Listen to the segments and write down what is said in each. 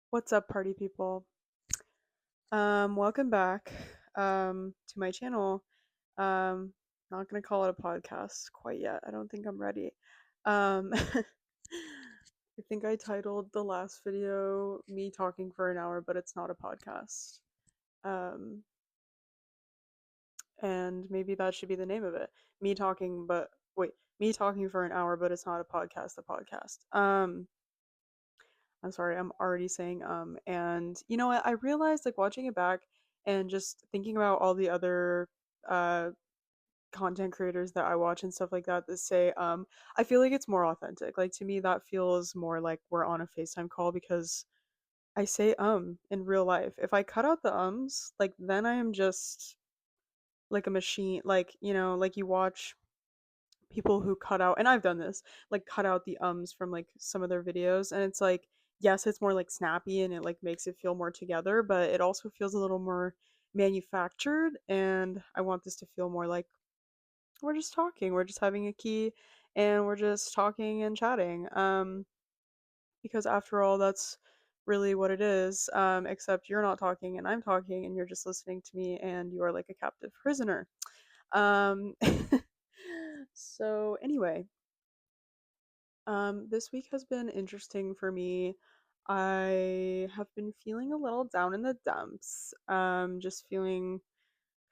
What's up, party people? Welcome back to my channel. Not gonna call it a podcast quite yet. I don't think I'm ready. I think I titled the last video me talking for an hour, but it's not a podcast. Um, and maybe that should be the name of it. Me talking, but wait, me talking for an hour, but it's not a podcast, a podcast. I'm sorry, I'm already saying and you know what? I realized like watching it back and just thinking about all the other uh content creators that I watch and stuff like that say I feel like it's more authentic. Like to me that feels more like we're on a FaceTime call because I say in real life. If I cut out the like then I am just like a machine, like like you watch people who cut out, and I've done this, like cut out the from like some of their videos, and it's like yes, it's more like snappy and it like makes it feel more together, but it also feels a little more manufactured, and I want this to feel more like we're just talking, we're just having a key and we're just talking and chatting. Because after all that's really what it is, except you're not talking and I'm talking and you're just listening to me and you are like a captive prisoner. um so anyway, this week has been interesting for me. I have been feeling a little down in the dumps. Just feeling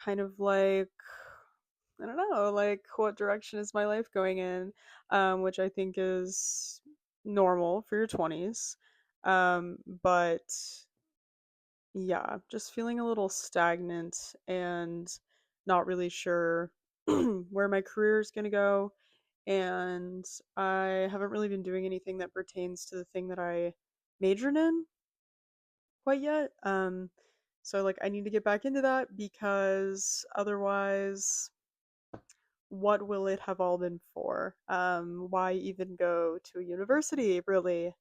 kind of like I don't know, like what direction is my life going in? Which I think is normal for your 20s. But yeah, just feeling a little stagnant and not really sure where my career is going to go, and I haven't really been doing anything that pertains to the thing that I majored in quite yet. So like I need to get back into that because otherwise, what will it have all been for? Why even go to a university, really?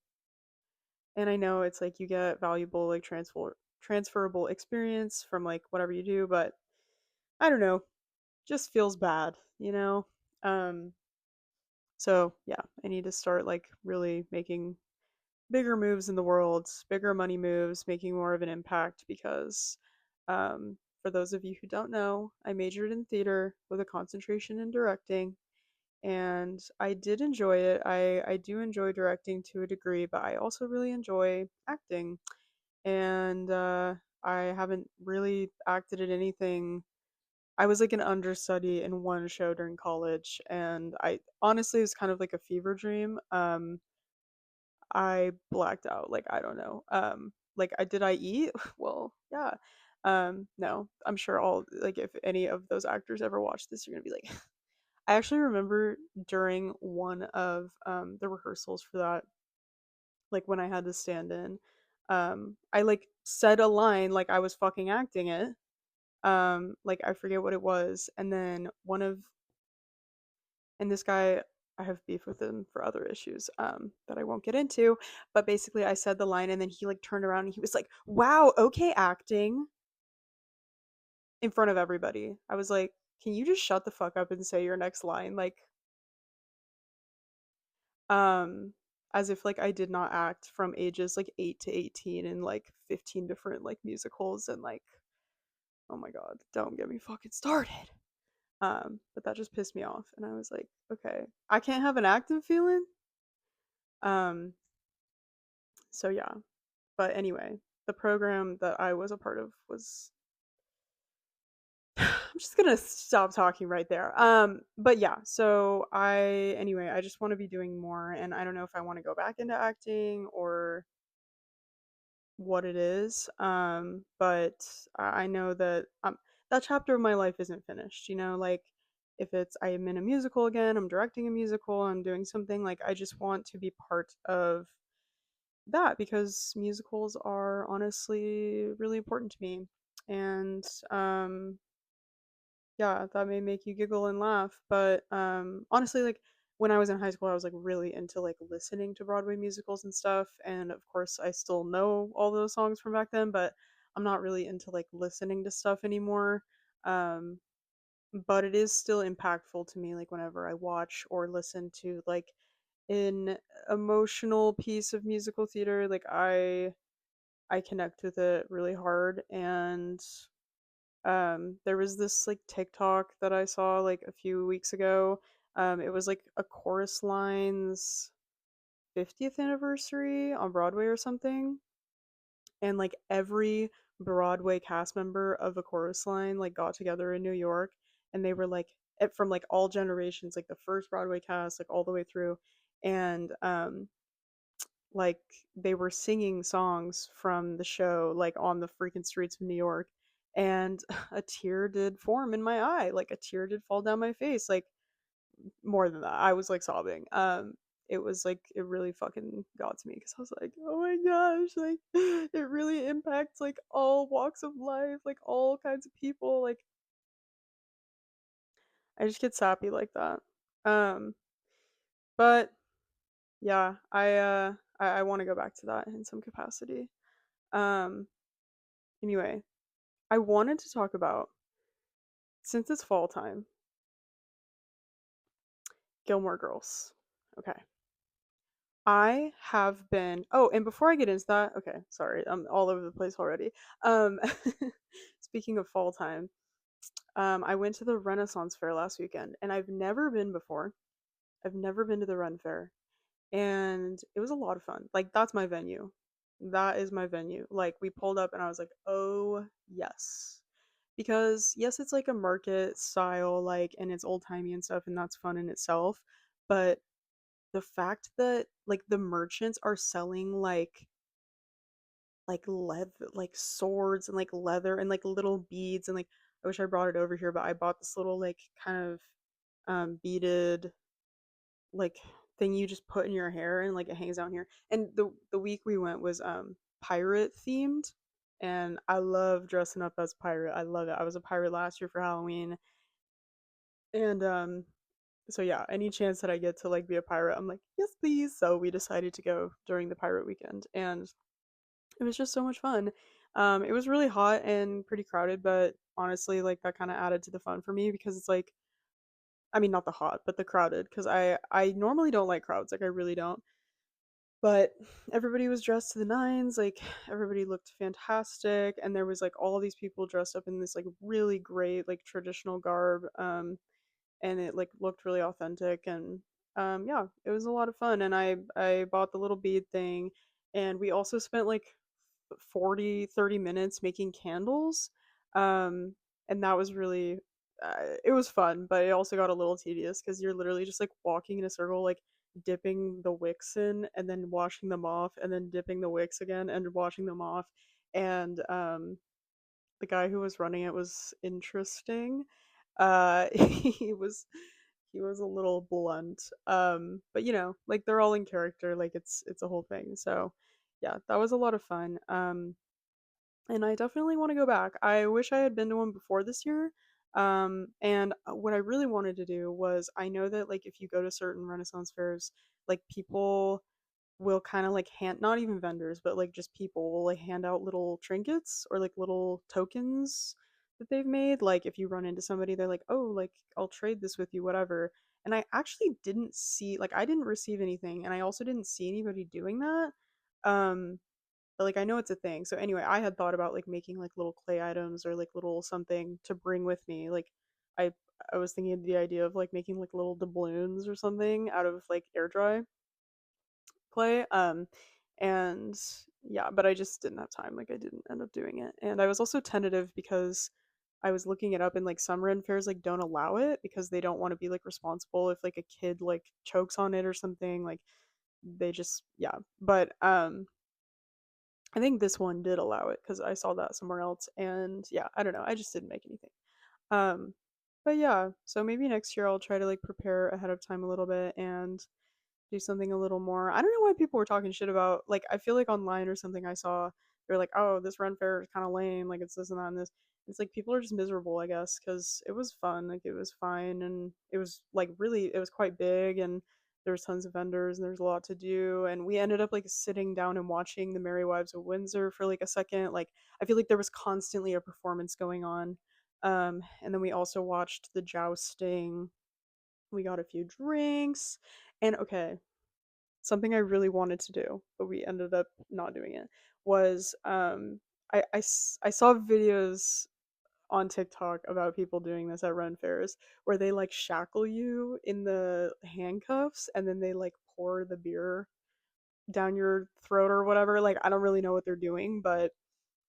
And I know it's like you get valuable like transferable experience from like whatever you do, but I don't know, just feels bad, you know? Um, so yeah, I need to start like really making bigger moves in the world, bigger money moves, making more of an impact because for those of you who don't know, I majored in theater with a concentration in directing, and I did enjoy it. I do enjoy directing to a degree, but I also really enjoy acting. And I haven't really acted in anything. I was like an understudy in one show during college, and I honestly it was kind of like a fever dream. I blacked out. Like I don't know. Like I did I eat? Well, yeah. No. I'm sure all like if any of those actors ever watch this, you're gonna be like I actually remember during one of the rehearsals for that, like when I had to stand in, I like said a line like I was fucking acting it. Like I forget what it was, and then one of and this guy, I have beef with him for other issues that I won't get into, but basically I said the line and then he like turned around and he was like, "Wow, okay acting," in front of everybody. I was like, "Can you just shut the fuck up and say your next line?" Like um as if like I did not act from ages like 8 to 18 in like 15 different like musicals, and like oh my god, don't get me fucking started. But that just pissed me off and I was like, okay, I can't have an active feeling. um so yeah. But anyway, the program that I was a part of was I'm just gonna stop talking right there. But yeah, so I just want to be doing more, and I don't know if I want to go back into acting or what it is. But I know that that chapter of my life isn't finished. You know, like if it's I am in a musical again, I'm directing a musical, I'm doing something like I just want to be part of that because musicals are honestly really important to me. And yeah, that may make you giggle and laugh, but honestly, like when I was in high school, I was like really into like listening to Broadway musicals and stuff, and of course, I still know all those songs from back then, but I'm not really into like listening to stuff anymore. Um, but it is still impactful to me, like whenever I watch or listen to like an emotional piece of musical theater, like I connect with it really hard. And there was this like TikTok that I saw like a few weeks ago. It was like a Chorus Line's 50th anniversary on Broadway or something, and like every Broadway cast member of a Chorus Line like got together in New York, and they were like from like all generations, like the first Broadway cast, like all the way through, and like they were singing songs from the show like on the freaking streets of New York, and a tear did form in my eye, like a tear did fall down my face, like more than that. I was like sobbing. It was like it really fucking got to me because I was like, oh my gosh, like it really impacts like all walks of life, like all kinds of people. Like I just get sappy like that. Um, but yeah, I want to go back to that in some capacity. Um, anyway, I wanted to talk about, since it's fall time, Gilmore Girls. Okay. I have been. Oh, and before I get into that, okay, sorry, I'm all over the place already. Um, speaking of fall time, I went to the Renaissance Fair last weekend, and I've never been before. I've never been to the Ren Fair, and it was a lot of fun. Like that's my venue. That is my venue. Like we pulled up, and I was like, oh yes, because yes, it's like a market style, like, and it's old timey and stuff, and that's fun in itself. But the fact that like the merchants are selling like leather, like swords and like leather and like little beads, and like I wish I brought it over here, but I bought this little like kind of beaded like thing you just put in your hair, and like it hangs down here. And the week we went was pirate themed, and I love dressing up as a pirate. I love it. I was a pirate last year for Halloween, and so yeah, any chance that I get to like be a pirate, I'm like, yes, please. So we decided to go during the pirate weekend, and it was just so much fun. It was really hot and pretty crowded, but honestly, like that kind of added to the fun for me because it's like, I mean, not the hot, but the crowded. Because I normally don't like crowds, like I really don't. But everybody was dressed to the nines, like everybody looked fantastic, and there was like all these people dressed up in this like really great like traditional garb. And it like looked really authentic, and yeah, it was a lot of fun. And I bought the little bead thing, and we also spent like 40-30 minutes making candles, um and that was really it was fun, but it also got a little tedious because you're literally just like walking in a circle, like dipping the wicks in and then washing them off and then dipping the wicks again and washing them off. And the guy who was running it was interesting. He was a little blunt. But you know, like they're all in character, like it's a whole thing. So yeah, that was a lot of fun. And I definitely want to go back. I wish I had been to one before this year. And what I really wanted to do was, I know that like if you go to certain Renaissance fairs, like people will kind of like hand, not even vendors, but like just people will like hand out little trinkets or like little tokens that they've made. Like if you run into somebody, they're like, oh, like I'll trade this with you, whatever. And I actually didn't see, like I didn't receive anything, and I also didn't see anybody doing that. Um, but like I know it's a thing. So anyway, I had thought about like making like little clay items or like little something to bring with me. Like I I was thinking of the idea of like making like little doubloons or something out of like air dry clay. And yeah, but I just didn't have time. Like I didn't end up doing it. And I was also tentative because I was looking it up, and like some Ren fairs like don't allow it because they don't want to be like responsible if like a kid like chokes on it or something. Like they just, yeah. But I think this one did allow it because I saw that somewhere else. And yeah, I don't know. I just didn't make anything. Um, but yeah, so maybe next year I'll try to like prepare ahead of time a little bit and do something a little more. I don't know why people were talking shit about, like I feel like online or something I saw they're like, oh, this Ren Fair is kind of lame, like it's this and that and this. It's like people are just miserable, I guess, because it was fun, like it was fine, and it was like really, it was quite big, and there was tons of vendors and there's a lot to do, and we ended up like sitting down and watching the Merry Wives of Windsor for like a second. Like I feel like there was constantly a performance going on. And then we also watched the jousting. We got a few drinks, and okay, something I really wanted to do, but we ended up not doing it, was I saw videos on TikTok about people doing this at run fairs where they like shackle you in the handcuffs and then they like pour the beer down your throat or whatever. Like I don't really know what they're doing, but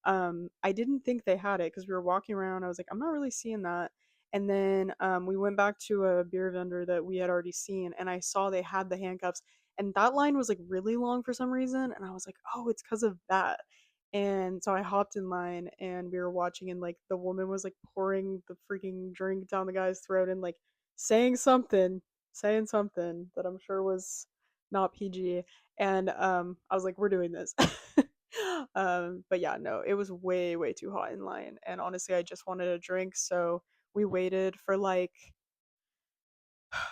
I didn't think they had it because we were walking around. I was like, I'm not really seeing that. And then we went back to a beer vendor that we had already seen, and I saw they had the handcuffs, and that line was like really long for some reason, and I was like, oh, it's because of that. And so I hopped in line, and we were watching, and like the woman was like pouring the freaking drink down the guy's throat, and like saying something, saying something that I'm sure was not PG. And I was like, we're doing this. But yeah, no, it was way, way too hot in line. And honestly, I just wanted a drink. So we waited for like,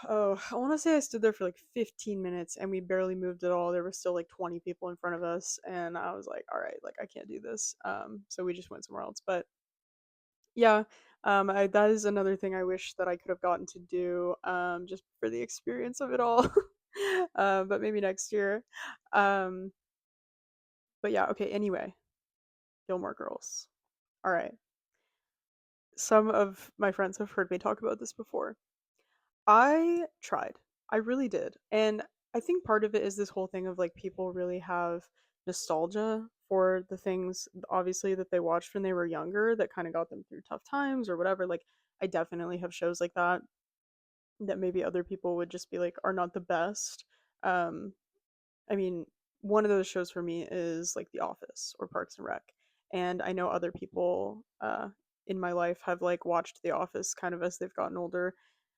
oh, I want to say I stood there for like 15 minutes and we barely moved at all. There were still like 20 people in front of us. And I was like, all right, like I can't do this. So we just went somewhere else. But yeah, that is another thing I wish that I could have gotten to do, just for the experience of it all. But maybe next year. Um, but yeah, okay, anyway, Gilmore Girls. All right. Some of my friends have heard me talk about this before. I tried. I really did. And I think part of it is this whole thing of like people really have nostalgia for the things obviously that they watched when they were younger that kind of got them through tough times or whatever. Like I definitely have shows like that that maybe other people would just be like are not the best. Um I mean, one of those shows for me is like The Office or Parks and Rec. And I know other people in my life have like watched The Office kind of as they've gotten older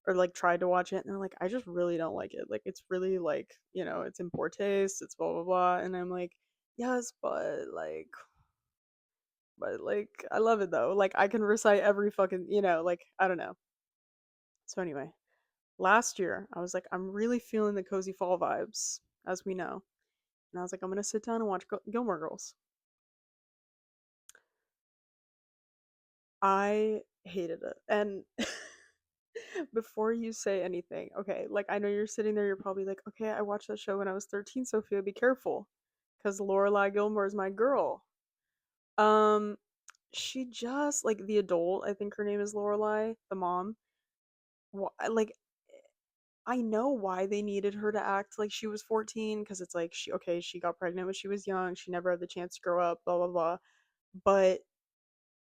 or like tried to watch it and they're like, I just really don't like it. Like it's really like, it's in poor taste, it's blah blah blah. And I'm like, yes, but like I love it though. Like I can recite every fucking like I don't know. So anyway, last year I was like, I'm really feeling the cozy fall vibes, as we know. And I was like, I'm gonna sit down and watch Gilmore Girls. I hated it. And before you say anything, okay, like I know you're sitting there, you're probably like, okay, I watched that show when I was 13, Sophia, be careful. Because Lorelai Gilmore is my girl. Um, she just like the adult, I think her name is Lorelai, the mom. Like I know why they needed her to act like she was 14 because it's like she got pregnant when she was young, she never had the chance to grow up, blah blah blah. But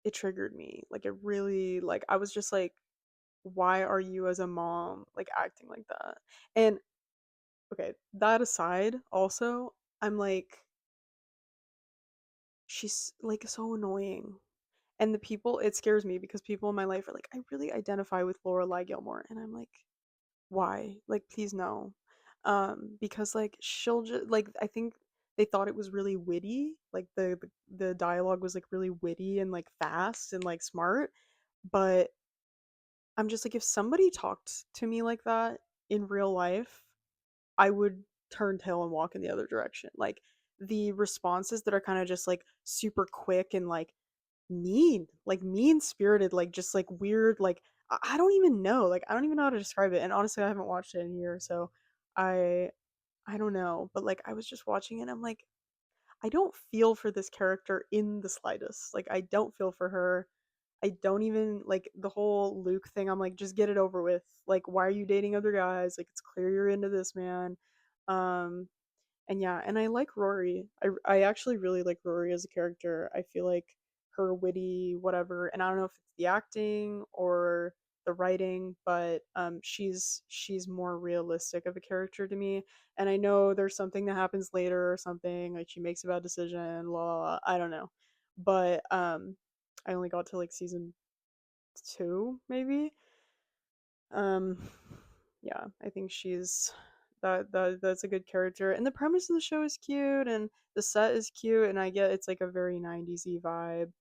it triggered me. Like it really like I was just like, why are you as a mom like acting like that? And okay, that aside, also, I'm like, she's like so annoying. And the people, it scares me because people in my life are like, I really identify with Lorelai Gilmore, and I'm like, why? Like, please no. Because like she'll just like I think they thought it was really witty, like the dialogue was like really witty and like fast and like smart, but I'm just like, if somebody talked to me like that in real life, I would turn tail and walk in the other direction. Like the responses that are kind of just like super quick and like mean spirited, like just like weird, like I don't even know. Like I don't even know how to describe it. And honestly, I haven't watched it in a year, so I I don't know. But like I was just watching it, and I'm like, I don't feel for this character in the slightest. Like I don't feel for her. I don't even like the whole Luke thing. I'm like, just get it over with. Like, why are you dating other guys? Like, it's clear you're into this man. Um, and yeah, and I like Rory. I actually really like Rory as a character. I feel like her witty whatever, and I don't know if it's the acting or the writing, but she's more realistic of a character to me. And I know there's something that happens later or something like she makes a bad decision. La, I don't know, but I only got to like season two maybe. Um, yeah, I think that's a good character, and the premise of the show is cute, and the set is cute, and I get it's like a very 90s-y vibe.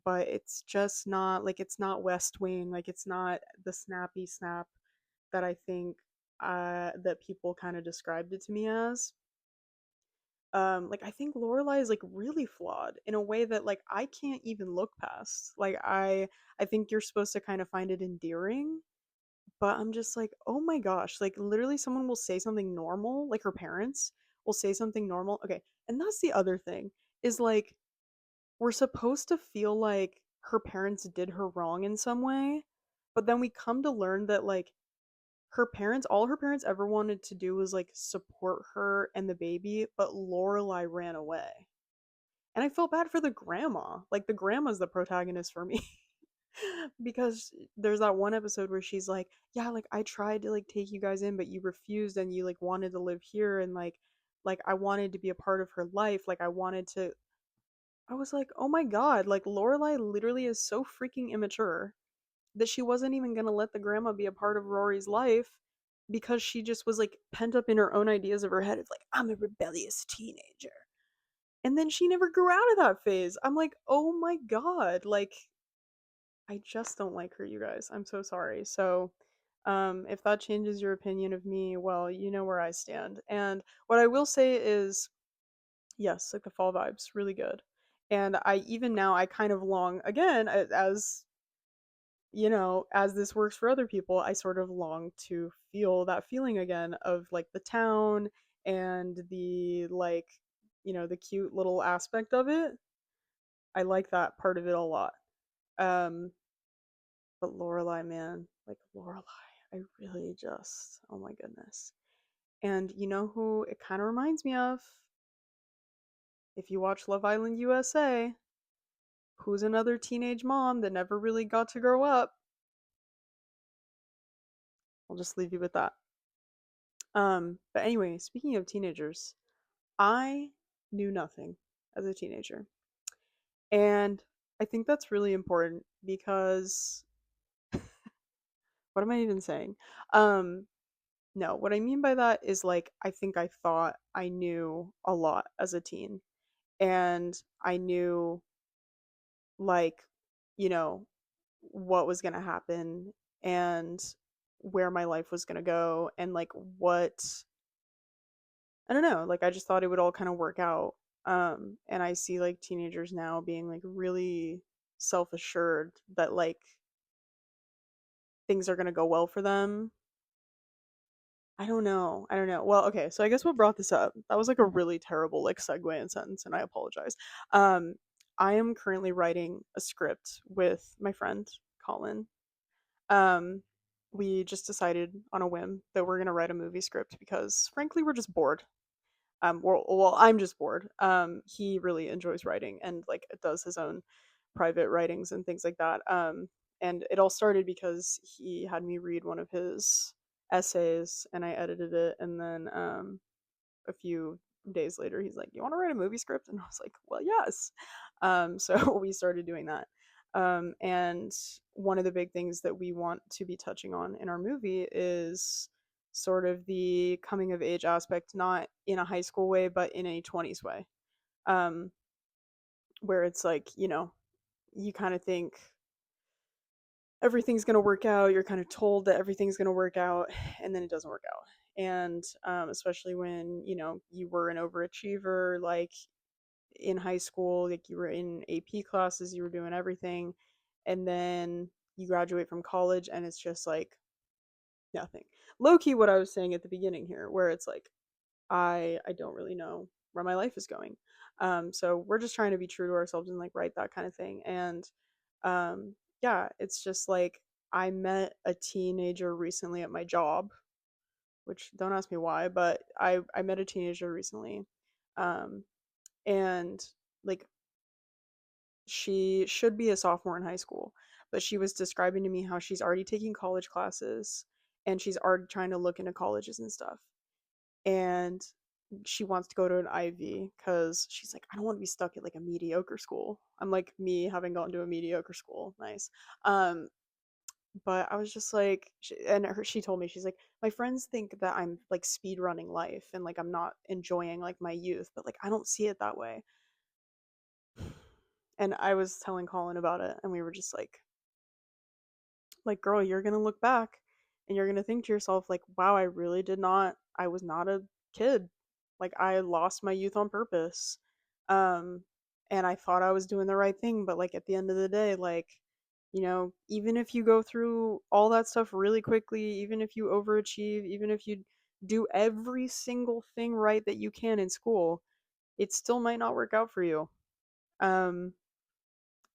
But it's just not like it's not West Wing, like it's not the snappy snap that I think that people kind of described it to me as. Like I think Lorelai is like really flawed in a way that like I can't even look past. Like I think you're supposed to kind of find it endearing, but I'm just like, oh my gosh, like literally someone will say something normal, like her parents will say something normal. Okay. And that's the other thing is like we're supposed to feel like her parents did her wrong in some way, but then we come to learn that like her parents, all her parents ever wanted to do was like support her and the baby, but Lorelai ran away. And I felt bad for the grandma. Like the grandma's the protagonist for me. Because there's that one episode where she's like, "Yeah, like I tried to like take you guys in, but you refused and you like wanted to live here and like I wanted to be a part of her life. Like I wanted to." I was like, "Oh my god, like Lorelai literally is so freaking immature that she wasn't even going to let the grandma be a part of Rory's life because she just was like pent up in her own ideas of her head of like I'm a rebellious teenager." And then she never grew out of that phase. I'm like, "Oh my god, like I just don't like her, you guys. I'm so sorry." So, if that changes your opinion of me, well, you know where I stand. And what I will say is, yes, like the fall vibes, really good. And I even now I kind of long again as as this works for other people, I sort of long to feel that feeling again of like the town and the like, the cute little aspect of it. I like that part of it a lot. Um, but Lorelai, man, like Lorelai, I really just, oh my goodness. And you know who it kind of reminds me of? If you watch Love Island USA, who's another teenage mom that never really got to grow up? I'll just leave you with that. But anyway, speaking of teenagers, I knew nothing as a teenager. And I think that's really important because what am I even saying? Um, no, what I mean by that is like I think I thought I knew a lot as a teen. And I knew like, you know, what was going to happen and where my life was going to go and like what I don't know, like I just thought it would all kind of work out. And I see like teenagers now being like really self-assured that like things are going to go well for them. I don't know. I don't know. Well, okay, so I guess what brought this up? That was like a really terrible like segue and sentence and I apologize. Um I am currently writing a script with my friend Colin. Um we just decided on a whim that we're going to write a movie script because frankly we're just bored. Well, I'm just bored. He really enjoys writing and like does his own private writings and things like that. And it all started because he had me read one of his essays and I edited it, and then a few days later he's like, "You want to write a movie script?" And I was like, "Well, yes." So we started doing that. And one of the big things that we want to be touching on in our movie is sort of the coming of age aspect, not in a high school way, but in a 20s way, um, where it's like, you kind of think everything's going to work out. You're kind of told that everything's going to work out, and then it doesn't work out. And especially when, you were an overachiever, like in high school, like you were in AP classes, you were doing everything, and then you graduate from college, and it's just like nothing. Low key, what I was saying at the beginning here, where it's like I don't really know where my life is going. So we're just trying to be true to ourselves and like write that kind of thing. And yeah, it's just like I met a teenager recently at my job, which don't ask me why, but I met a teenager recently, um, and like she should be a sophomore in high school, but she was describing to me how she's already taking college classes and she's already trying to look into colleges and stuff. And she wants to go to an Ivy because she's like, I don't want to be stuck at like a mediocre school. I'm like me having gone to a mediocre school. Nice. Um, but I was just like, she told me, she's like, my friends think that I'm like speed running life and like I'm not enjoying like my youth, but like I don't see it that way. And I was telling Colin about it, and we were just like, girl, you're gonna look back and you're gonna think to yourself, like, wow, I was not a kid. Like, I lost my youth on purpose. Um, and I thought I was doing the right thing, but like, at the end of the day, like, even if you go through all that stuff really quickly, even if you overachieve, even if you do every single thing right that you can in school, it still might not work out for you. Um,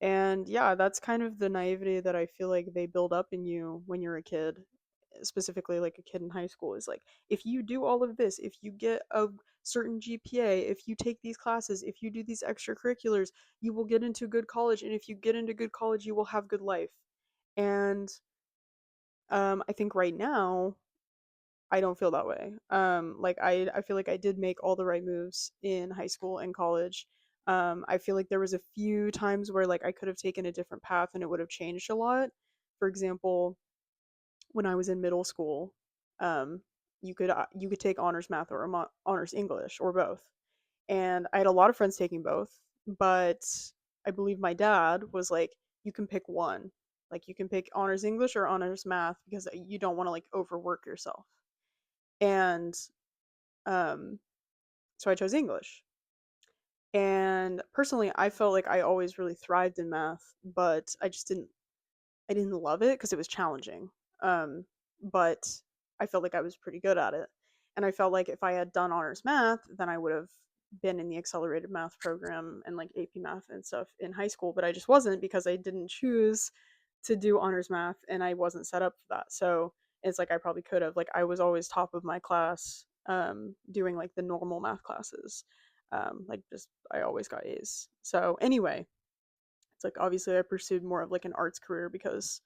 and yeah, that's kind of the naivety that I feel like they build up in you when you're a kid, specifically like a kid in high school, is like, if you do all of this, if you get a certain GPA, if you take these classes, if you do these extracurriculars, you will get into good college, and if you get into good college, you will have good life. And I think right now I don't feel that way. Like I feel like I did make all the right moves in high school and college. I feel like there was a few times where like I could have taken a different path and it would have changed a lot. For example, when I was in middle school, um, you could take honors math or honors English or both, and I had a lot of friends taking both, but I believe my dad was like, you can pick one. Like you can pick honors English or honors math because you don't want to like overwork yourself. And um, so I chose English. And personally, I felt like I always really thrived in math, but I didn't love it because it was challenging. But I felt like I was pretty good at it. And I felt like if I had done honors math, then I would have been in the accelerated math program and like AP math and stuff in high school, but I just wasn't because I didn't choose to do honors math and I wasn't set up for that. So it's like I probably could have. Like I was always top of my class doing like the normal math classes. Like just I always got A's. So anyway, it's like obviously I pursued more of like an arts career because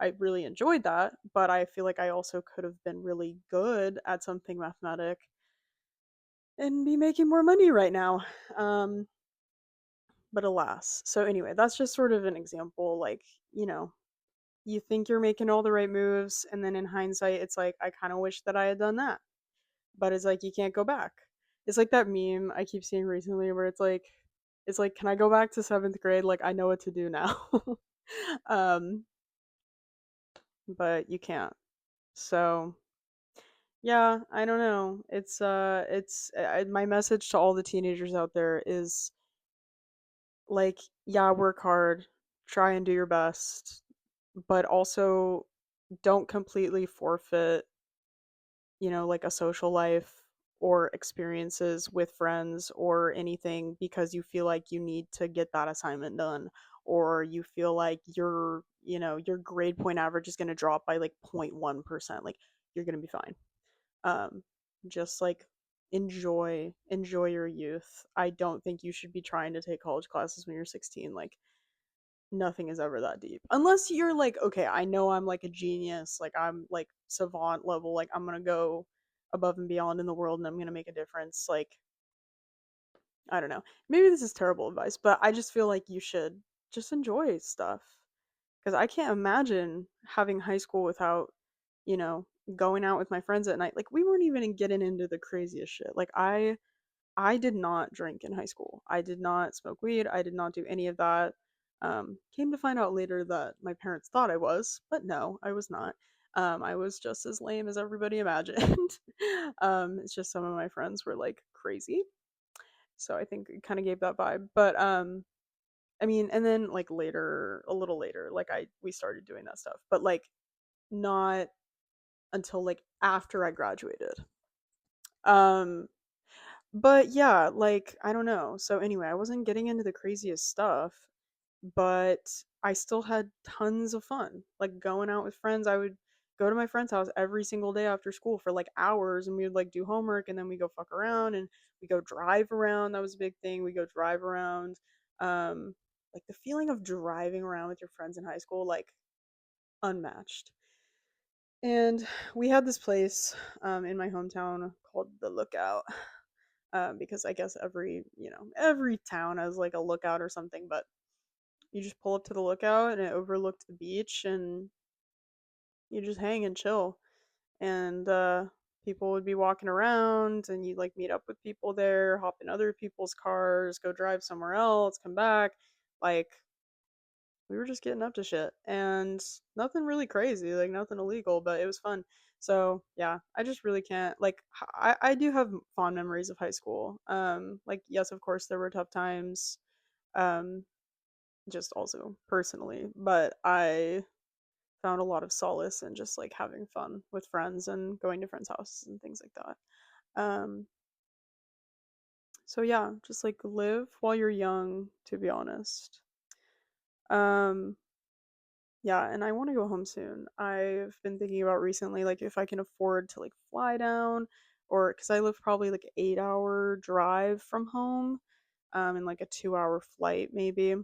I really enjoyed that, but I feel like I also could have been really good at something mathematic and be making more money right now. Um, but alas. So anyway, that's just sort of an example. Like, you know, you think you're making all the right moves, and then in hindsight, it's like, I kind of wish that I had done that. But it's like, you can't go back. It's like that meme I keep seeing recently where it's like, can I go back to seventh grade? Like, I know what to do now. um, but you can't. So yeah, I don't know. My message to all the teenagers out there is like, yeah, work hard, try and do your best, but also don't completely forfeit, like a social life or experiences with friends or anything because you feel like you need to get that assignment done or you feel like your grade point average is going to drop by like 0.1%. Like you're going to be fine. um just like enjoy your youth. I don't think you should be trying to take college classes when you're 16. Like nothing is ever that deep unless you're like, okay, I know I'm like a genius, like I'm like savant level, like I'm gonna go above and beyond in the world and I'm gonna make a difference. Like I don't know, maybe this is terrible advice, but I just feel like you should just enjoy stuff because I can't imagine having high school without, you know, going out with my friends at night. Like we weren't even getting into the craziest shit. Like I did not drink in high school. I did not smoke weed. I did not do any of that. Came to find out later that my parents thought I was, but no, I was not. I was just as lame as everybody imagined. It's just some of my friends were like crazy, so I think it kind of gave that vibe. But I mean, and then like later, a little later, like I we started doing that stuff, but like not until like after I graduated. Um, but yeah, like I don't know. So anyway, I wasn't getting into the craziest stuff, but I still had tons of fun. Like going out with friends, I would go to my friend's house every single day after school for like hours and we would like do homework and then we go fuck around and we go drive around. That was a big thing. We go drive around. Um like the feeling of driving around with your friends in high school, like unmatched. And we had this place in my hometown called the Lookout, because I guess every town has like a lookout or something, but you just pull up to the lookout and it overlooked the beach and you just hang and chill. And people would be walking around and you'd like meet up with people there, hop in other people's cars, go drive somewhere else, come back. Like we were just getting up to shit and nothing really crazy, like nothing illegal, but it was fun. So yeah, I just really can't like I do have fond memories of high school. Like yes, of course there were tough times, um, just also personally, but I found a lot of solace in just like having fun with friends and going to friends' houses and things like that. Um, So yeah, just like live while you're young, to be honest. Um, yeah, and I want to go home soon. I've been thinking about recently, like if I can afford to like fly down, or because I live probably like 8 hour drive from home, and like a 2 hour flight maybe.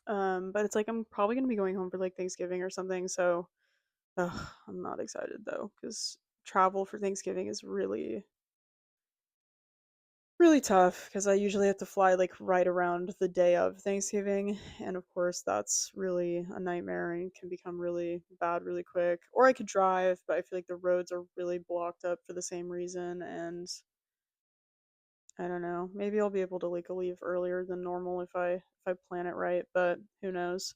But it's like I'm probably gonna be going home for like Thanksgiving or something. So, ugh, I'm not excited though, because travel for Thanksgiving is really tough because I usually have to fly like right around the day of Thanksgiving. And of course, that's really a nightmare and can become really bad really quick. Or I could drive, but I feel like the roads are really blocked up for the same reason. And I don't know. Maybe I'll be able to like leave earlier than normal if I plan it right, but who knows.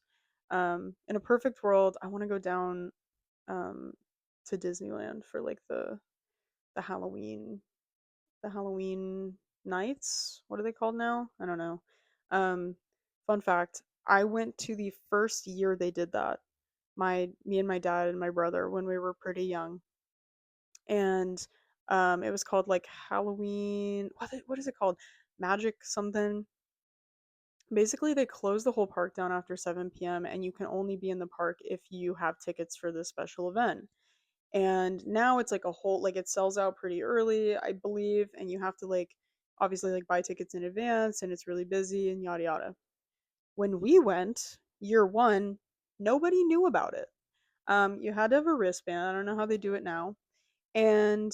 In a perfect world, I want to go down um to Disneyland for like the Halloween the Halloween nights. What are they called now? I don't know. Um, Fun fact: I went to the first year they did that. Me and my dad and my brother when we were pretty young, and it was called like Halloween. What is it called? Magic something. Basically, they close the whole park down after 7 p.m. and you can only be in the park if you have tickets for this special event. And now it's like a whole like it sells out pretty early, I believe, and you have to like obviously like buy tickets in advance and it's really busy and yada yada. When we went year one, nobody knew about it. You had to have a wristband. I don't know how they do it now. And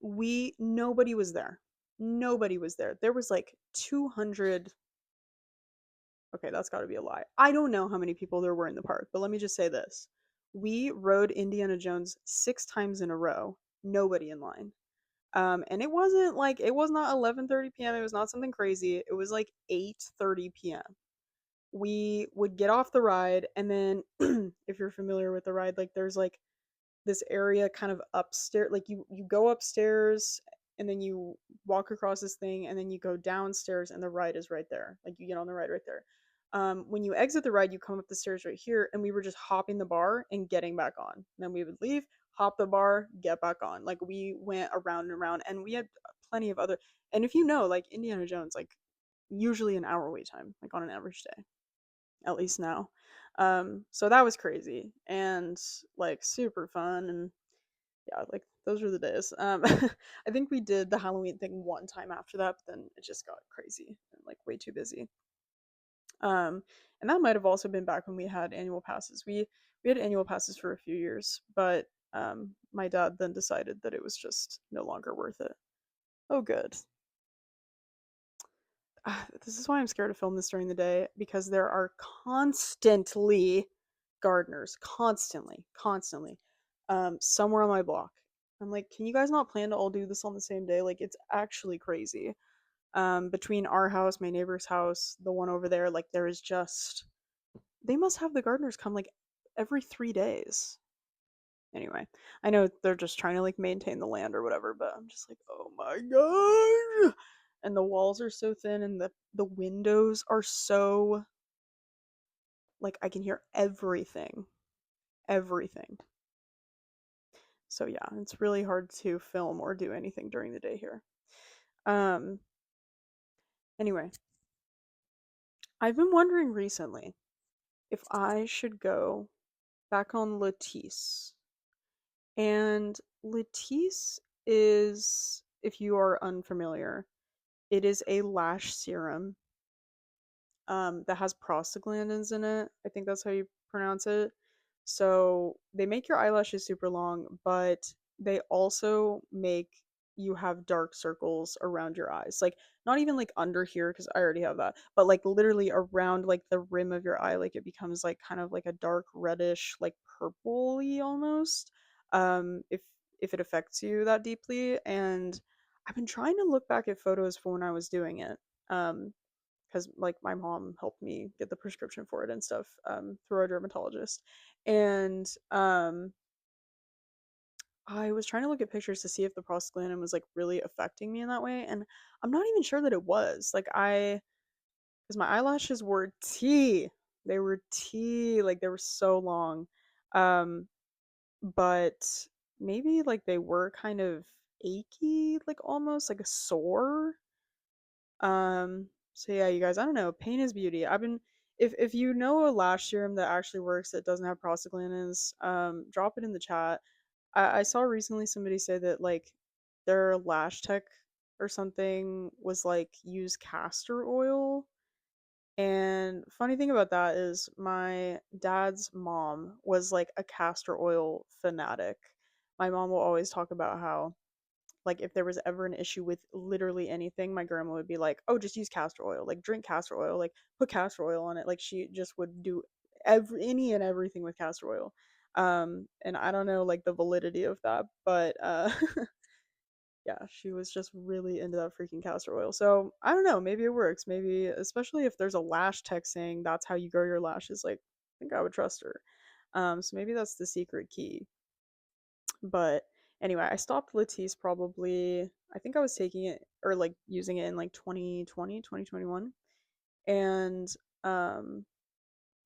we nobody was there. Nobody was there. There was like 200. Okay, that's got to be a lie. I don't know how many people there were in the park, but let me just say this. We rode Indiana Jones 6 times in a row, nobody in line. And it was not 11:30 p.m. It was not something crazy. It was like 8:30 p.m. We would get off the ride and then if you're familiar with the ride, like there's like this area kind of upstairs, like you go upstairs and then you walk across this thing and then you go downstairs and the ride is right there, like you get on the ride right there. When you exit the ride you come up the stairs right here, and we were just hopping the bar and getting back on, and then we would leave, hop the bar, get back on, like we went around and around, and we had plenty of other. And if you know, like Indiana Jones, like usually an hour wait time, like on an average day, at least now. So that was crazy and like super fun, and yeah, like those were the days. I think we did the Halloween thing one time after that, but then it just got crazy and like way too busy. Um, and that might have also been back when we had annual passes. We had annual passes for a few years, but my dad then decided that it was just no longer worth it. Oh, good. This is why I'm scared to film this during the day because there are constantly gardeners, constantly, somewhere on my block. I'm like, can you guys not plan to all do this on the same day? Like, it's actually crazy. Between our house, my neighbor's house, the one over there, like, there is just they must have the gardeners come like every 3 days. Anyway, I know they're just trying to like maintain the land or whatever, but I'm just like, oh my god. And the walls are so thin and the windows are so like I can hear everything. Everything. So yeah, it's really hard to film or do anything during the day here. Um anyway, I've been wondering recently if I should go back on Latisse. And Latisse is, if you are unfamiliar, it is a lash serum that has prostaglandins in it. I think that's how you pronounce it. So they make your eyelashes super long, but they also make you have dark circles around your eyes. Like not even like under here because I already have that, but like literally around like the rim of your eye, like it becomes like kind of like a dark reddish, like purpley almost. If it affects you that deeply, and I've been trying to look back at photos from when I was doing it. Um, because like my mom helped me get the prescription for it and stuff through our dermatologist, and I was trying to look at pictures to see if the prostaglandin was like really affecting me in that way, and I'm not even sure that it was. Like I, because my eyelashes were tea, they were tea, like they were so long, um, but maybe like they were kind of achy, like almost like a sore. So yeah, you guys, I don't know. Pain is beauty. If you know a lash serum that actually works that doesn't have prostaglandins, drop it in the chat. I saw recently somebody say that like their lash tech or something was like use castor oil. And funny thing about that is my dad's mom was like a castor oil fanatic. My mom will always talk about how like if there was ever an issue with literally anything, my grandma would be like, "Oh, just use castor oil. Like drink castor oil. Like put castor oil on it." Like she just would do any and everything with castor oil. And I don't know like the validity of that, but yeah, she was just really into that freaking castor oil. So I don't know, maybe it works. Maybe especially if there's a lash tech saying that's how you grow your lashes. Like I think I would trust her. So maybe that's the secret key. But anyway, I stopped Latisse probably, I think I was taking it or like using it in like 2020, 2021. And um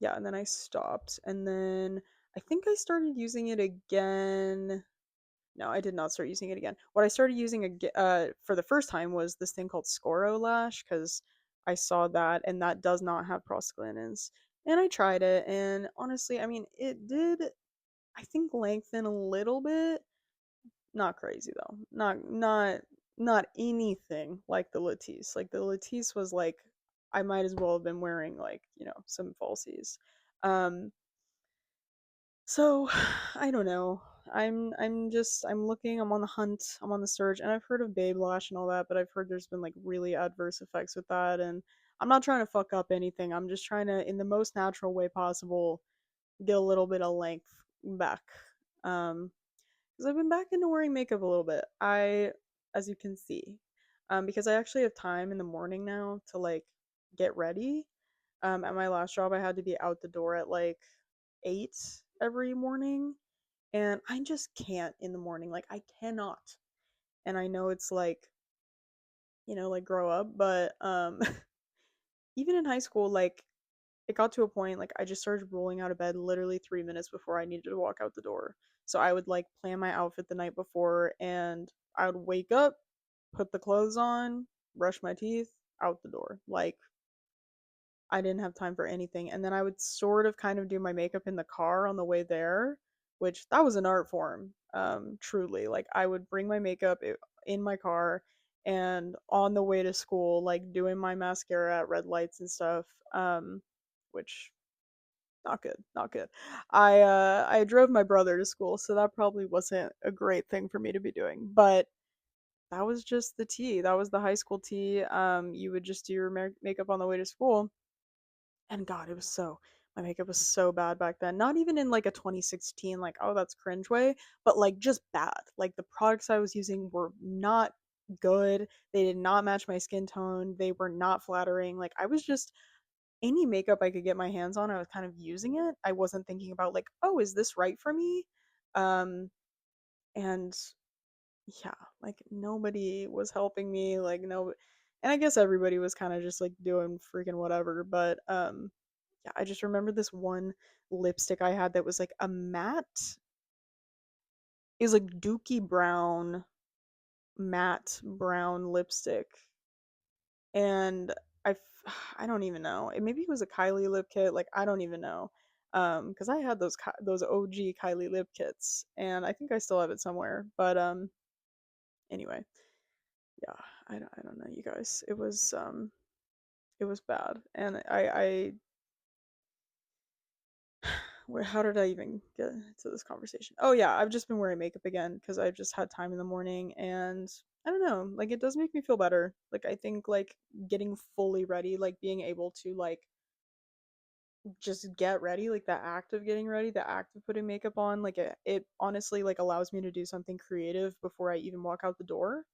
yeah, and then I stopped. And then I think I started using it again. No, I did not start using it again. What I started using for the first time was this thing called Scoro Lash because I saw that and that does not have prostaglandins. And I tried it and honestly, I mean, it did I think lengthen a little bit, not crazy though. Not anything like the Latisse. Like the Latisse was like I might as well have been wearing like, some falsies. Um so I don't know. I'm looking, I'm on the hunt, I'm on the search, and I've heard of Babe Lash and all that, but I've heard there's been like really adverse effects with that and I'm not trying to fuck up anything. I'm just trying to in the most natural way possible get a little bit of length back. Um because I've been back into wearing makeup a little bit. As you can see, because I actually have time in the morning now to like get ready. At my last job, I had to be out the door at like 8 every morning, and I just can't in the morning. Like I cannot. And I know it's like like grow up, but even in high school, like it got to a point like I just started rolling out of bed literally 3 minutes before I needed to walk out the door. So I would like plan my outfit the night before and I would wake up, put the clothes on, brush my teeth, out the door. Like I didn't have time for anything. And then I would sort of kind of do my makeup in the car on the way there, which that was an art form, truly. Like I would bring my makeup in my car and on the way to school, like doing my mascara at red lights and stuff, which not good, not good. I drove my brother to school, so that probably wasn't a great thing for me to be doing. But that was just the tea. That was the high school tea. You would just do your makeup on the way to school, and God, it was so my makeup was so bad back then. Not even in like a 2016 like oh that's cringe way, but like just bad. Like the products I was using were not good. They did not match my skin tone. They were not flattering. Like I was just any makeup I could get my hands on, I was kind of using it. I wasn't thinking about like, oh, is this right for me? Um, and yeah, like nobody was helping me, like no, and I guess everybody was kind of just like doing freaking whatever. But yeah, I just remember this one lipstick I had that was like a matte. It was like Dookie Brown matte brown lipstick, and I I don't even know. Maybe it was a Kylie lip kit. Like I don't even know. Because I had those OG Kylie lip kits, and I think I still have it somewhere. But anyway, yeah, I don't know, you guys. It was bad, and where how did I even get to this conversation? Oh yeah, I've just been wearing makeup again because I've just had time in the morning, and I don't know, like it does make me feel better. Like I think like getting fully ready, like being able to like just get ready, like the act of getting ready, the act of putting makeup on, like it honestly like allows me to do something creative before I even walk out the door.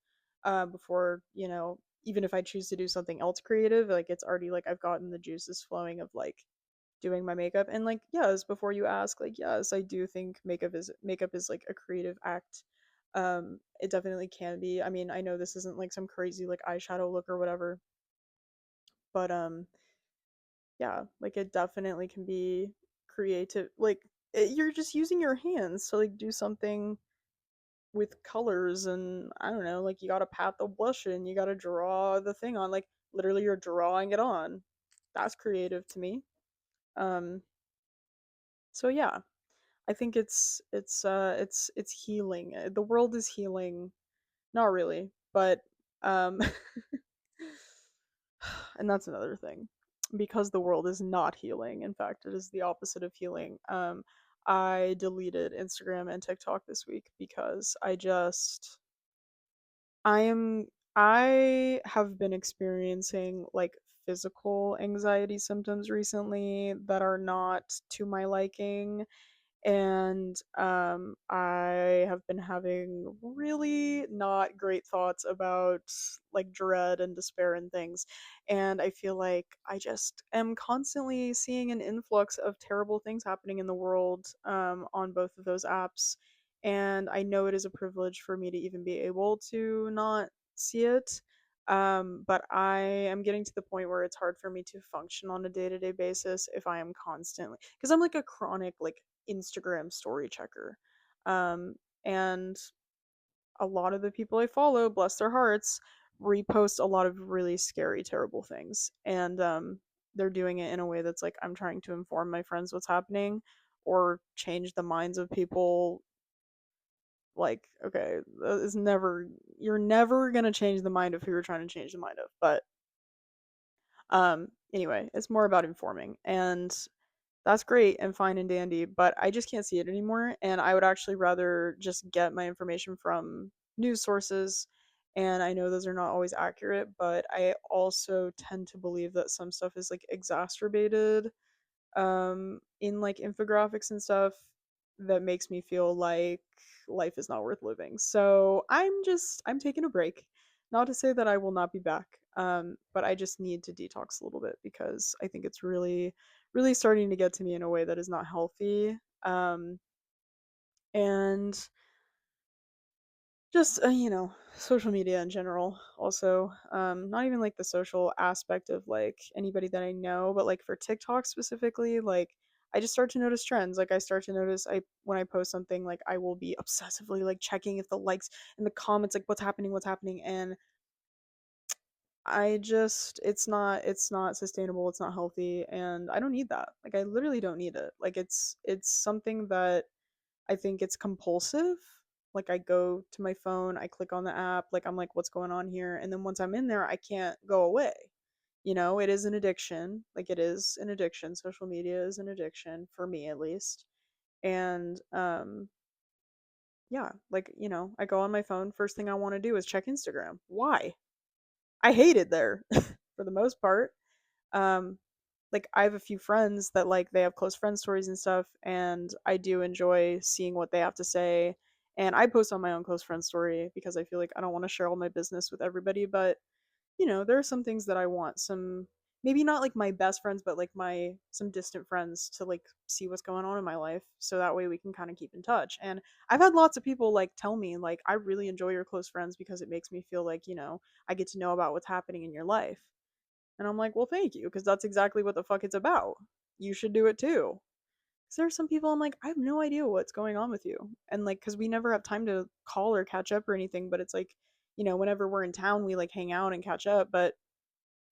Before, even if I choose to do something else creative, like it's already like I've gotten the juices flowing of like doing my makeup. And like yes, before you ask, like yes, I do think makeup is like a creative act. It definitely can be. I mean, I know this isn't like some crazy like eyeshadow look or whatever, but yeah, like it definitely can be creative. Like you're just using your hands to like do something with colors, and I don't know, like you gotta pat the blush in, you gotta draw the thing on. Like literally you're drawing it on. That's creative to me. Um, so yeah, I think it's healing. The world is healing. Not really, but um and that's another thing. Because the world is not healing. In fact, it is the opposite of healing. I deleted Instagram and TikTok this week because I am I have been experiencing like physical anxiety symptoms recently that are not to my liking, and I have been having really not great thoughts about like dread and despair and things, and I feel like I just am constantly seeing an influx of terrible things happening in the world on both of those apps, and I know it is a privilege for me to even be able to not see it. But I am getting to the point where it's hard for me to function on a day-to-day basis if I am constantly, because I'm like a chronic like Instagram story checker. Um, and a lot of the people I follow, bless their hearts, repost a lot of really scary, terrible things. And they're doing it in a way that's like, I'm trying to inform my friends what's happening or change the minds of people. Like, okay, that is never, you're never gonna change the mind of who you're trying to change the mind of. But anyway, it's more about informing. And that's great and fine and dandy, but I just can't see it anymore. And I would actually rather just get my information from news sources. And I know those are not always accurate, but I also tend to believe that some stuff is like exacerbated in like infographics and stuff that makes me feel like life is not worth living. So I'm taking a break. Not to say that I will not be back, but I just need to detox a little bit because I think it's really starting to get to me in a way that is not healthy. And just social media in general also, not even like the social aspect of like anybody that I know, but like for TikTok specifically, like I just start to notice trends. Like I start to notice, I when I post something, like I will be obsessively like checking if the likes and the comments, like what's happening, and I just it's not sustainable, it's not healthy, and I don't need that. Like I literally don't need it. Like it's something that I think it's compulsive. Like I go to my phone, I click on the app, like I'm like, what's going on here? And then once I'm in there, I can't go away. It is an addiction. Like it is an addiction. Social media is an addiction for me at least. And yeah, like, I go on my phone, first thing I want to do is check Instagram. Why? I hate it there for the most part. Um like I have a few friends that like they have close friend stories and stuff, and I do enjoy seeing what they have to say. And I post on my own close friend story because I feel like I don't want to share all my business with everybody, but there are some things that I want some, maybe not like my best friends, but like my some distant friends to like see what's going on in my life so that way we can kind of keep in touch. And I've had lots of people like tell me like I really enjoy your close friends because it makes me feel like, I get to know about what's happening in your life. And I'm like, well, thank you, because that's exactly what the fuck it's about. You should do it too. Because there are some people I'm like, I have no idea what's going on with you. And like, because we never have time to call or catch up or anything, but it's like, whenever we're in town, we like hang out and catch up. But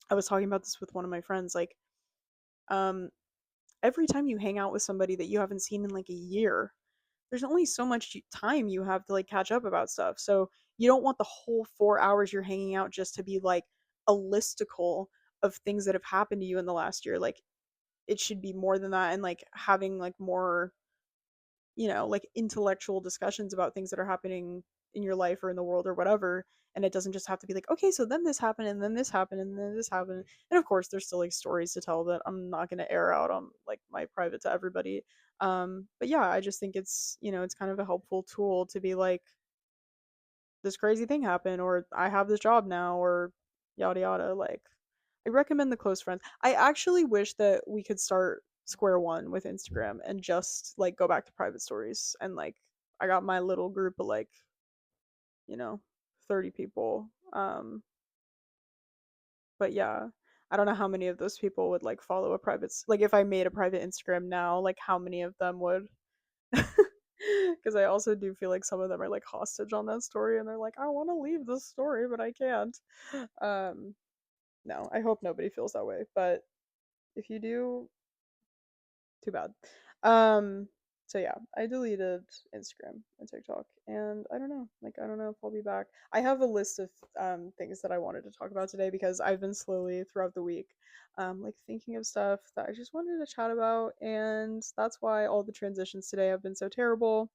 I was talking about this with one of my friends. Like, um, every time you hang out with somebody that you haven't seen in like a year, there's only so much time you have to like catch up about stuff. So you don't want the whole 4 hours you're hanging out just to be like a listicle of things that have happened to you in the last year. Like it should be more than that, and like having like more, like intellectual discussions about things that are happening in your life or in the world or whatever. And it doesn't just have to be like, okay, so then this happened and then this happened and then this happened. And of course there's still like stories to tell that I'm not going to air out on like my private to everybody. But yeah, I just think it's kind of a helpful tool to be like, this crazy thing happened, or I have this job now, or yada yada. Like, I recommend the close friends. I actually wish that we could start square one with Instagram and just like go back to private stories, and like I got my little group of like, you know, 30 people. But yeah, I don't know how many of those people would like follow a private like if I made a private Instagram now, like how many of them would. Because I also do feel like some of them are like hostage on that story, and they're like, I want to leave this story, but I can't. Um, No, I hope nobody feels that way. But if you do, too bad. Um, so yeah, I deleted Instagram and TikTok, and I don't know. Like, I don't know if I'll be back. I have a list of things that I wanted to talk about today because I've been slowly throughout the week, like thinking of stuff that I just wanted to chat about, and that's why all the transitions today have been so terrible.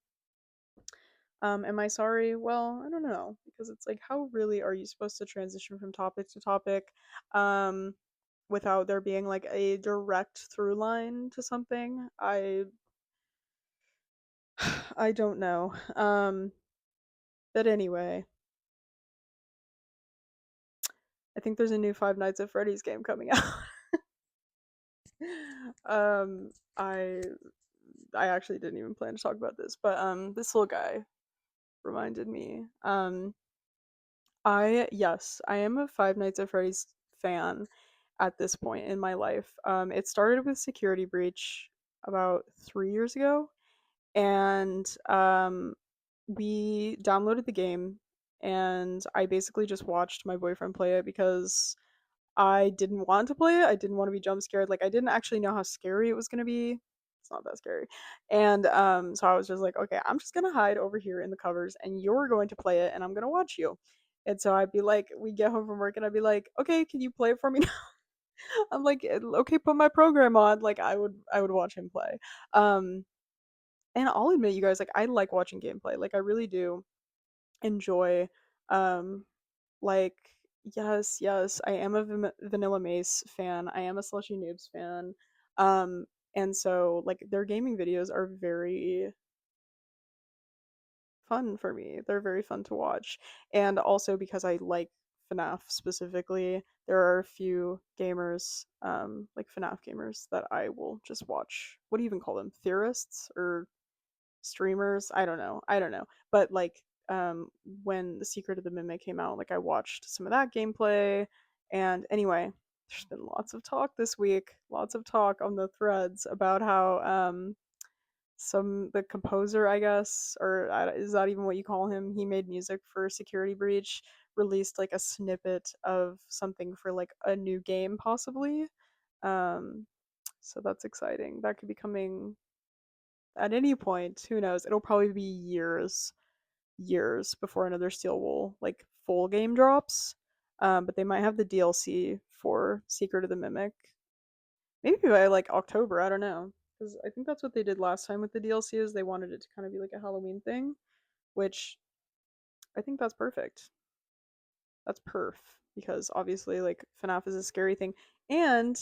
Am I sorry? Well, I don't know because it's like, how really are you supposed to transition from topic to topic? Um, without there being like a direct through line to something. I don't know. But anyway, I think there's a new Five Nights at Freddy's game coming out. um, I I actually didn't even plan to talk about this, but this little guy reminded me. I yes, I am a Five Nights at Freddy's fan at this point in my life. It started with Security Breach about 3 years ago, and we downloaded the game, and I basically just watched my boyfriend play it because I didn't want to play it. I didn't want to be jump scared. Like, I didn't actually know how scary it was gonna be. It's not that scary. And so I was just like, okay, I'm just gonna hide over here in the covers, and you're going to play it, and I'm gonna watch you. And so I'd be like, we get home from work, and I'd be like, okay, can you play it for me now? I'm like, okay, put my program on. Like, I would watch him play. Um, and I'll admit, you guys, like, I like watching gameplay. Like, I really do enjoy um like, yes, yes, I am a Vanilla Mace fan. I am a Slushy Noobs fan. Um, and so like their gaming videos are very fun for me. They're very fun to watch. And also because I like FNAF specifically, there are a few gamers, like FNAF gamers that I will just watch. What do you even call them? Theorists or streamers? I don't know, but like when The Secret of the Mimic came out, like I watched some of that gameplay. And anyway, there's been lots of talk this week, lots of talk on the threads about how some the composer, I guess, or is that even what you call him, he made music for Security Breach, released like a snippet of something for like a new game possibly. um so that's exciting. That could be coming at any point. Who knows? It'll probably be years before another Steel Wool like full game drops. But they might have the DLC for Secret of the Mimic. Maybe by like October. I don't know. Because I think that's what they did last time with the DLC. Is they wanted it to kind of be like a Halloween thing, which I think that's perfect. That's perf because obviously like FNAF is a scary thing. And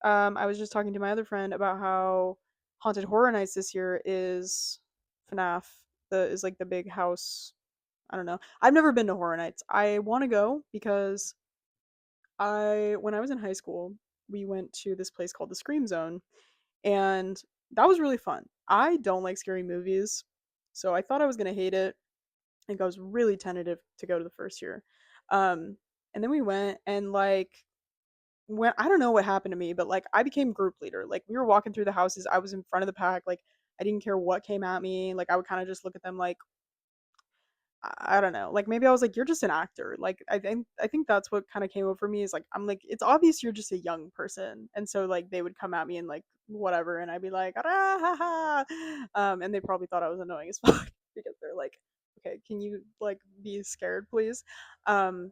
I was just talking to my other friend about how Haunted Horror Nights this year is FNAF. The is like the big house. I don't know. I've never been to Horror Nights. I want to go because I when I was in high school, we went to this place called the Scream Zone, and that was really fun. I don't like scary movies, so I thought I was gonna hate it. I think I was really tentative to go to the first year. Um, and then we went, and like when I don't know what happened to me, but like I became group leader. Like we were walking through the houses, I was in front of the pack. Like I didn't care what came at me. Like I would kind of just look at them like I don't know. Like maybe I was like, you're just an actor. Like I think that's what kind of came over me is like I'm like it's obvious you're just a young person, and so like they would come at me and like whatever, and I'd be like ah, ha, ha. And they probably thought I was annoying as fuck because they're like, okay, can you like be scared, please? Um,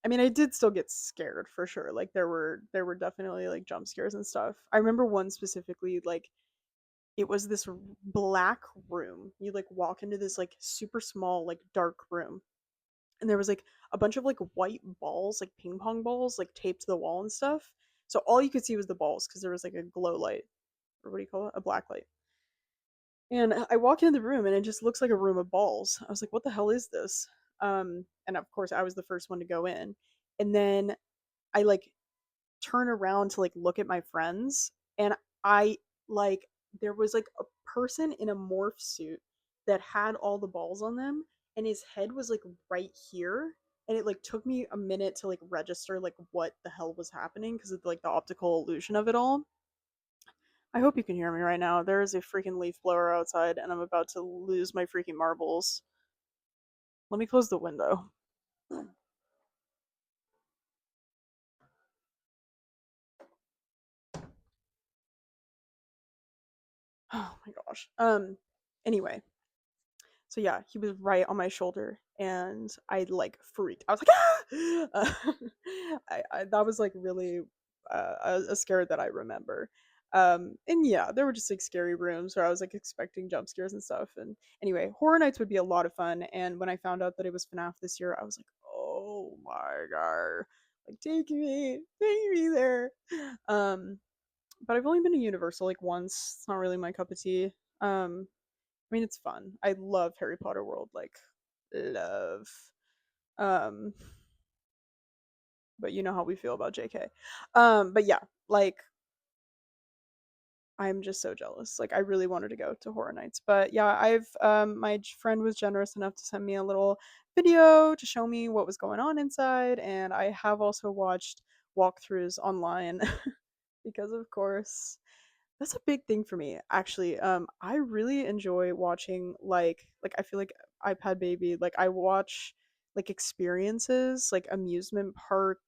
I mean, I did still get scared for sure. Like there were definitely like jump scares and stuff. I remember one specifically, like it was this black room. You like walk into this like super small like dark room, and there was like a bunch of like white balls, like ping pong balls, like taped to the wall and stuff. So all you could see was the balls because there was like a glow light, or what do you call it, a black light. And I walk into the room and it just looks like a room of balls. I was like, what the hell is this? And of course I was the first one to go in. And then I like turn around to like look at my friends, and I like there was like a person in a morph suit that had all the balls on them, and his head was like right here, and it like took me a minute to like register like what the hell was happening because of like the optical illusion of it all. I hope you can hear me right now. There is a freaking leaf blower outside and I'm about to lose my freaking marbles. Let me close the window. Oh my gosh. Anyway, so yeah, he was right on my shoulder, and I like freaked. I was like, ah! That was like really a scare that I remember. And yeah, there were just like scary rooms where I was like expecting jump scares and stuff. And anyway, Horror Nights would be a lot of fun. And when I found out that it was FNAF this year, I was like, oh my god, like take me there. Um, but I've only been to Universal like once. It's not really my cup of tea. I mean, it's fun. I love Harry Potter World, like love. Um, but you know how we feel about JK. But yeah, like I'm just so jealous. Like I really wanted to go to Horror Nights, but yeah, I've my friend was generous enough to send me a little video to show me what was going on inside, and I have also watched walkthroughs online because of course that's a big thing for me, actually. I really enjoy watching like I feel like iPad Baby, like I watch like experiences, like amusement park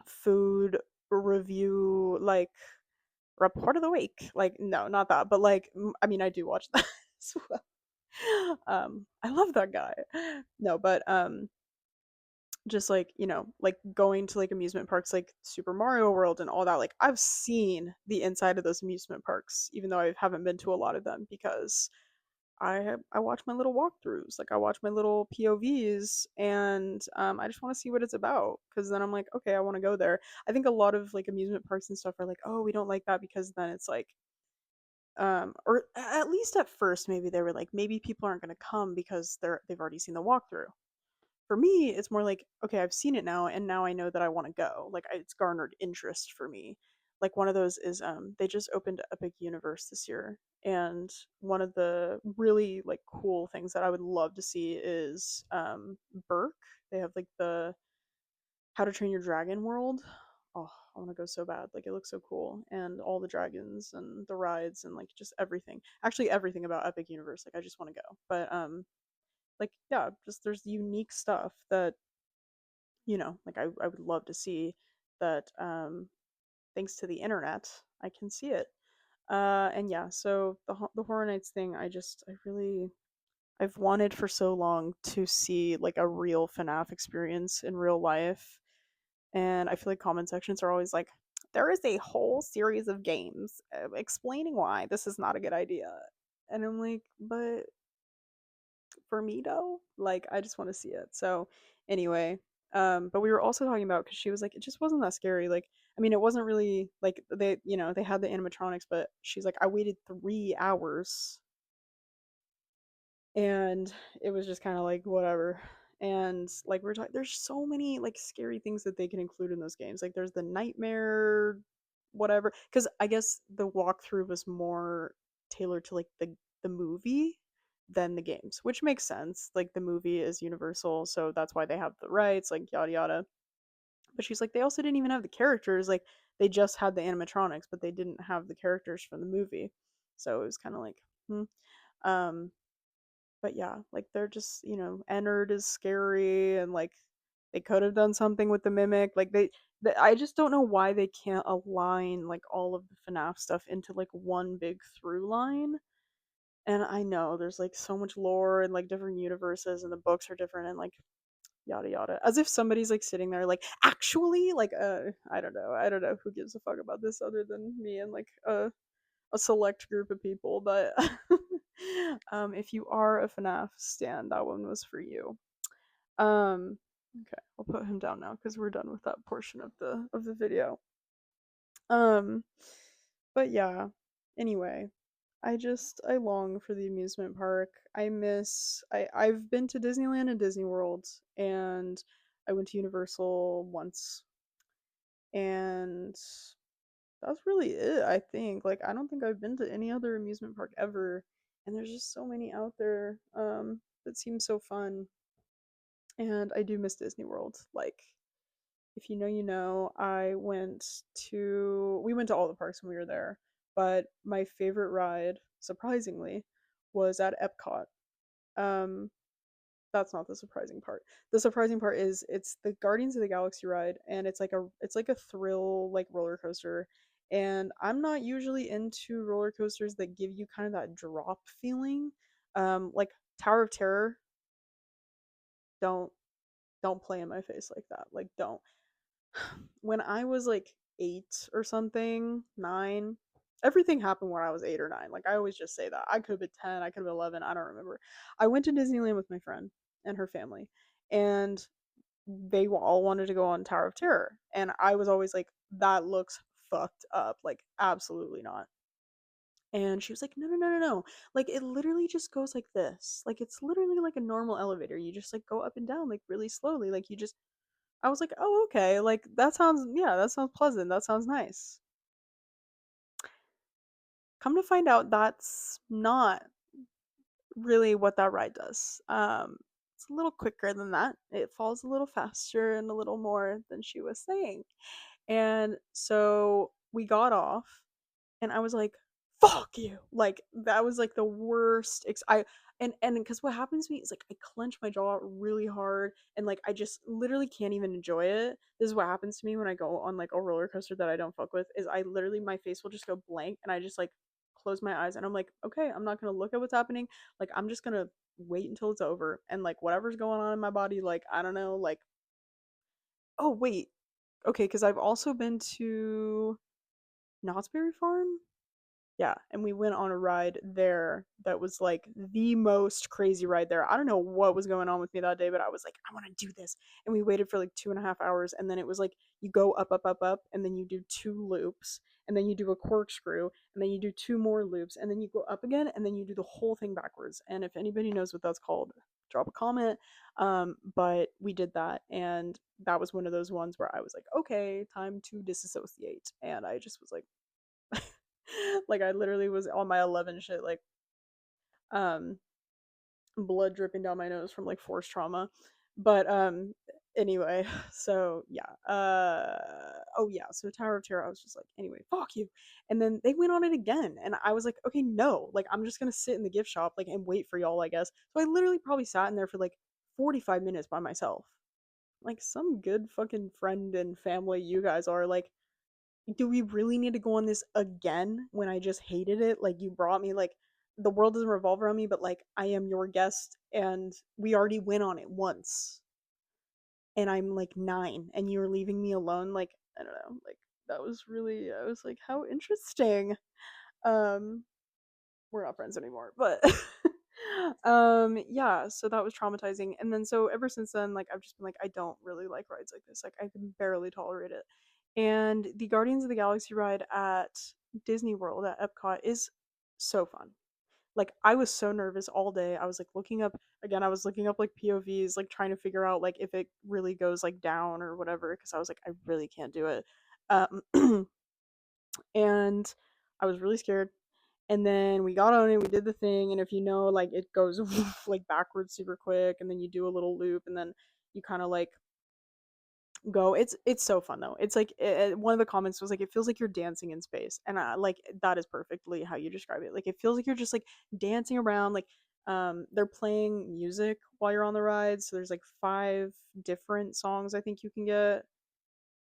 food review, like report of the week. Like no, not that, but like I mean I do watch that as well. I love that guy. No, but just like like going to like amusement parks like Super Mario World and all that, like I've seen the inside of those amusement parks even though I haven't been to a lot of them because I watch my little walkthroughs, like I watch my little POVs, and I just want to see what it's about because then I'm like, okay, I want to go there. I think a lot of like amusement parks and stuff are like, oh, we don't like that because then it's like or at least at first maybe they were like maybe people aren't going to come because they've already seen the walkthrough. For me, it's more like, okay, I've seen it now, and now I know that I want to go. Like it's garnered interest for me. Like one of those is they just opened Epic Universe this year, and one of the really like cool things that I would love to see is Burke. They have like the How to Train Your Dragon world. Oh, I want to go so bad. Like it looks so cool, and all the dragons and the rides and like just everything. Actually, everything about Epic Universe. Like I just want to go. But like yeah, just there's unique stuff that like I would love to see that thanks to the internet I can see it. And yeah, so the Horror Nights thing, I really I've wanted for so long to see like a real FNAF experience in real life, and I feel like comment sections are always like, there is a whole series of games explaining why this is not a good idea, and I'm like, but for me though, like I just want to see it. So anyway, but we were also talking about because she was like, it just wasn't that scary. Like, I mean, it wasn't really like they had the animatronics, but she's like, I waited 3 hours and it was just kind of like whatever. And like we're talking, there's so many like scary things that they can include in those games. Like there's the nightmare, whatever. Because I guess the walkthrough was more tailored to like the movie than the games, which makes sense. Like the movie is Universal, so that's why they have the rights, like yada yada. But she's like, they also didn't even have the characters. Like they just had the animatronics, but they didn't have the characters from the movie. So it was kind of like, hmm. Um, but yeah, like they're just, Ennard is scary and like they could have done something with the mimic. Like I just don't know why they can't align like all of the FNAF stuff into like one big through line. And I know there's like so much lore and like different universes and the books are different and like yada yada. As if somebody's like sitting there like actually like I don't know. I don't know who gives a fuck about this other than me and like a select group of people, but if you are a FNAF stan, that one was for you. Um, okay, I'll put him down now because we're done with that portion of the video. Um, but yeah. Anyway, I long for the amusement park. I've been to Disneyland and Disney World, and I went to Universal once, and that's really it, I think. Like I don't think I've been to any other amusement park ever, and there's just so many out there that seem so fun. And I do miss Disney World. Like if you know, you know. We went to all the parks when we were there, but my favorite ride, surprisingly, was at Epcot. Um that's not the surprising part. The surprising part is it's the Guardians of the Galaxy ride, and it's like a thrill like roller coaster, And I'm not usually into roller coasters that give you kind of that drop feeling. Like Tower of Terror, don't don't play in my face like that. Like don't. When I was like 8 or something, 9, everything happened when I was 8 or 9. Like I always just say that. I could have been 10, I could have been 11, I don't remember. I went to Disneyland with my friend and her family, and they all wanted to go on Tower of Terror. And I was always like, that looks fucked up. Like, absolutely not. And she was like, no, no, no, no, no. Like, it literally just goes like this. Like, it's literally like a normal elevator. You just like go up and down, like really slowly. Like, you just, I was like, oh, okay. Like, that sounds, yeah, that sounds pleasant. That sounds nice. Come to find out, that's not really what that ride does. It's a little quicker than that. It falls a little faster and a little more than she was saying. And so we got off, and I was like, "Fuck you!" Like that was like the worst. I and because what happens to me is like I clench my jaw really hard, and like I just literally can't even enjoy it. This is what happens to me when I go on like a roller coaster that I don't fuck with. Is I literally my face will just go blank, and I just like close my eyes, and I'm like, okay, I'm not gonna look at what's happening. Like I'm just gonna wait until it's over, and like whatever's going on in my body, like I don't know, like oh wait, okay, because I've also been to Knott's Berry Farm. Yeah, and we went on a ride there that was like the most crazy ride there. I don't know what was going on with me that day, but I was like, I want to do this. And we waited for like 2.5 hours, and then it was like you go up, up, up, up, and then you do two loops, and then you do a corkscrew, and then you do two more loops, and then you go up again, and then you do the whole thing backwards. And if anybody knows what that's called, drop a comment. But we did that, and that was one of those ones where I was like, okay, time to disassociate. And I just was like, like I literally was on my 11 shit, like um blood dripping down my nose from like forced trauma. But anyway, so yeah. Oh yeah, so Tower of Terror, I was just like, anyway, fuck you. And then they went on it again, and I was like, okay, no, like I'm just gonna sit in the gift shop like and wait for y'all, I guess. So I literally probably sat in there for like 45 minutes by myself. Like some good fucking friend and family you guys are. Like, do we really need to go on this again when I just hated it? Like, you brought me, like, the world doesn't revolve around me, but like, I am your guest, and we already went on it once, and I'm like 9, and you're leaving me alone. Like, I don't know. Like, that was really, I was like, how interesting. Um, we're not friends anymore, but yeah, so that was traumatizing. And then so ever since then, like I've just been like, I don't really like rides like this. Like I can barely tolerate it. And the Guardians of the Galaxy ride at Disney World at Epcot is so fun. Like I was so nervous all day. I was like looking up again, I was looking up like POVs, like trying to figure out like if it really goes like down or whatever, because I was like, I really can't do it. And I was really scared. And then we got on it, we did the thing, and if you know, like it goes like backwards super quick, and then you do a little loop, and then you kind of like go. It's so fun though. It's like one of the comments was like, it feels like you're dancing in space, and I like that is perfectly how you describe it. Like it feels like you're just like dancing around. Like they're playing music while you're on the ride, so there's like 5 different songs I think you can get.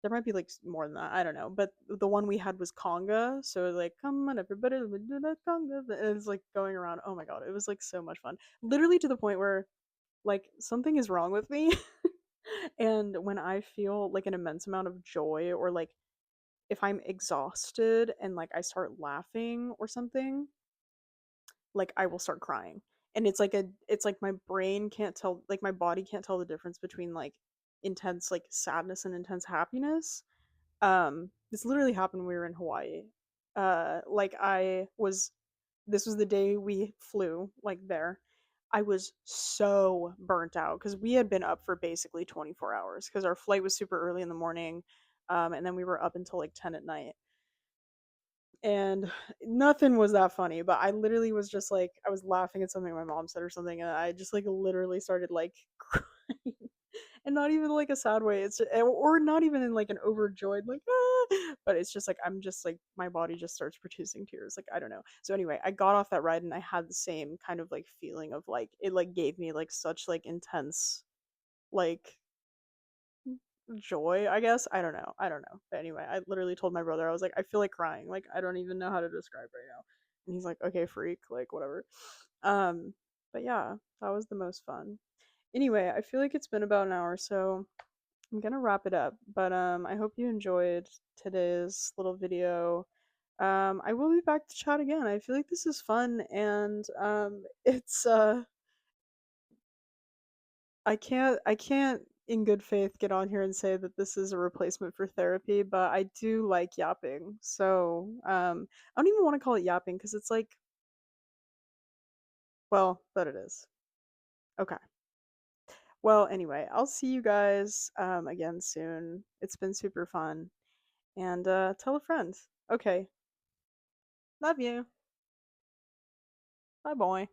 There might be like more than that. I don't know. But the one we had was conga. So it was like, come on, everybody, we do that conga. And it's like going around. Oh my God. It was like so much fun. Literally to the point where like something is wrong with me. And when I feel like an immense amount of joy, or like if I'm exhausted and like I start laughing or something, like I will start crying. And it's like my brain can't tell, like my body can't tell the difference between like intense like sadness and intense happiness. This literally happened when we were in Hawaii. Like I was This was the day we flew like there. I was so burnt out because we had been up for basically 24 hours because our flight was super early in the morning, and then we were up until like 10 at night. And nothing was that funny, but I literally was just like, I was laughing at something my mom said or something, and I just like literally started like crying. And not even like a sad way, it's or not even in like an overjoyed like but it's just like I'm just like my body just starts producing tears, like I don't know. So anyway, I got off that ride and I had the same kind of like feeling of like it like gave me like such like intense like joy, I guess. I don't know. I don't know. But anyway, I literally told my brother, I was like, I feel like crying. Like, I don't even know how to describe right now. And he's like, okay, freak, like, whatever. Um, but yeah, that was the most fun. Anyway, I feel like it's been about an hour, so I'm gonna wrap it up. But I hope you enjoyed today's little video. I will be back to chat again. I feel like this is fun, and it's I can't in good faith get on here and say that this is a replacement for therapy, but I do like yapping. So, I don't even want to call it yapping because it's like, well, but it is. Okay. Well, anyway, I'll see you guys again soon. It's been super fun. And tell a friend. Okay. Love you. Bye bye.